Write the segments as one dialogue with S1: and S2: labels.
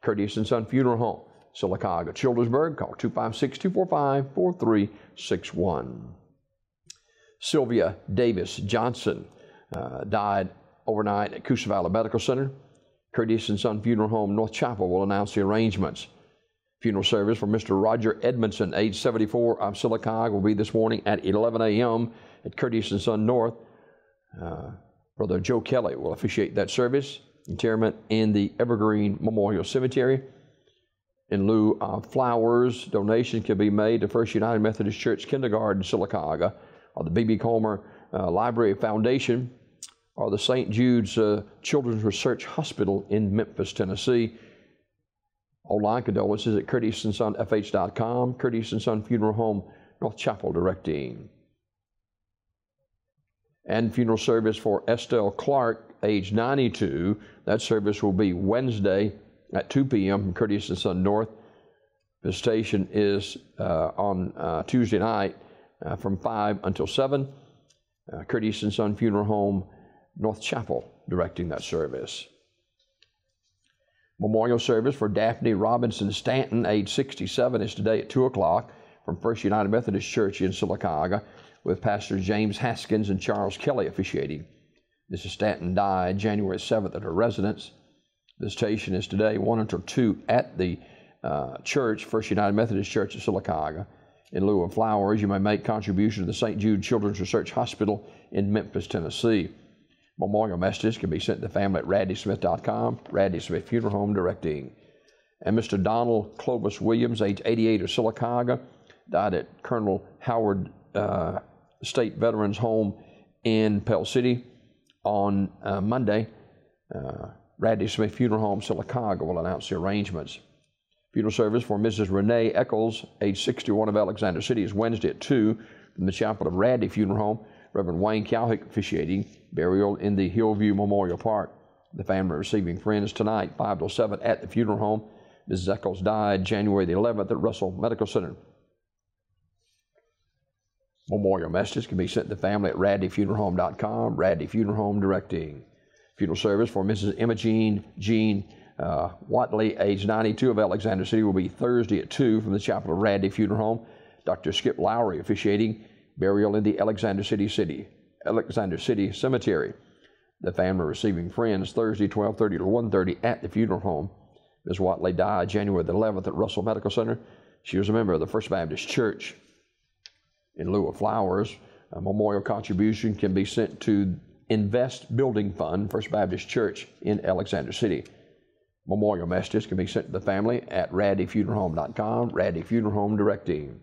S1: Curtis and Son Funeral Home, Sylacauga, Childersburg. Call 256-245-4361. Sylvia Davis Johnson died overnight at Coosa Valley Medical Center. Curtis and Son Funeral Home, North Chapel, will announce the arrangements. Funeral service for Mr. Roger Edmondson, age 74, of Sylacauga, will be this morning at 11 a.m. at Curtis and Son North. Brother Joe Kelly will officiate that service. Interment in the Evergreen Memorial Cemetery. In lieu of flowers, donation can be made to First United Methodist Church Kindergarten, Sylacauga, or the B.B. Comer Library Foundation, or the St. Jude's Children's Research Hospital in Memphis, Tennessee. Online condolences at CurtisandSonFH.com, Curtis and Son Funeral Home, North Chapel, directing. And funeral service for Estelle Clark, age 92. That service will be Wednesday at 2 p.m. from Curtis and Son North. Visitation is on Tuesday night from 5 until 7. Curtis and Son Funeral Home, North Chapel, directing that service. Memorial service for Daphne Robinson Stanton, age 67, is today at 2 o'clock from First United Methodist Church in Sylacauga, with Pastors James Haskins and Charles Kelly officiating. Mrs. Stanton died January 7th at her residence. Visitation is today 1 until 2 at the church, First United Methodist Church of Sylacauga. In lieu of flowers, you may make contribution to the St. Jude Children's Research Hospital in Memphis, Tennessee. Memorial messages can be sent to the family at RadleySmith.com, Radley Smith Funeral Home, directing. And Mr. Donald Clovis Williams, age 88, of Sylacauga, died at Colonel Howard State Veterans Home in Pell City on Monday. Radley Smith Funeral Home, Sylacauga, will announce the arrangements. Funeral service for Mrs. Renee Eccles, age 61, of Alexander City, is Wednesday at 2 from the chapel of Radley Funeral Home. Reverend Wayne Cowhick officiating. Burial in the Hillview Memorial Park. The family receiving friends tonight, 5 till 7 at the funeral home. Mrs. Eccles died January the 11th at Russell Medical Center. Memorial messages can be sent to the family at RadleyFuneralHome.com, Radley Funeral Home, directing. Funeral service for Mrs. Emma Jean Watley, age 92, of Alexander City, will be Thursday at 2 from the chapel of Radley Funeral Home. Dr. Skip Lowry officiating. Burial in the Alexander City Cemetery. The family receiving friends Thursday 12:30 to 1:30 at the funeral home. Ms. Watley died January the 11th at Russell Medical Center. She was a member of the First Baptist Church. In lieu of flowers, a memorial contribution can be sent to Invest Building Fund, First Baptist Church in Alexander City. Memorial messages can be sent to the family at RadleyFuneralHome.com, Radley Funeral Home, directing.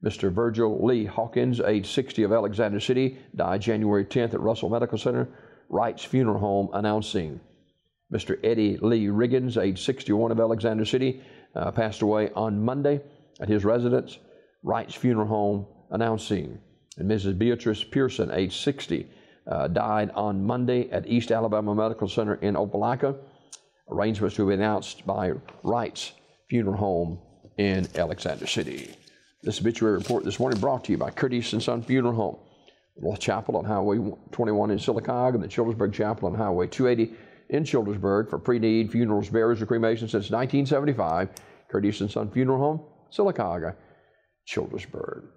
S1: Mr. Virgil Lee Hawkins, age 60, of Alexander City, died January 10th at Russell Medical Center. Wright's Funeral Home announcing. Mr. Eddie Lee Riggins, age 61, of Alexander City, passed away on Monday at his residence. Wright's Funeral Home announcing. And Mrs. Beatrice Pearson, age 60, died on Monday at East Alabama Medical Center in Opelika. Arrangements to be announced by Wright's Funeral Home in Alexander City. This obituary report this morning brought to you by Curtis and Son Funeral Home, North Chapel on Highway 21 in Sylacauga, and the Childersburg Chapel on Highway 280 in Childersburg. For pre-need funerals, burials, or cremation since 1975, Curtis and Son Funeral Home, Sylacauga, Childersburg.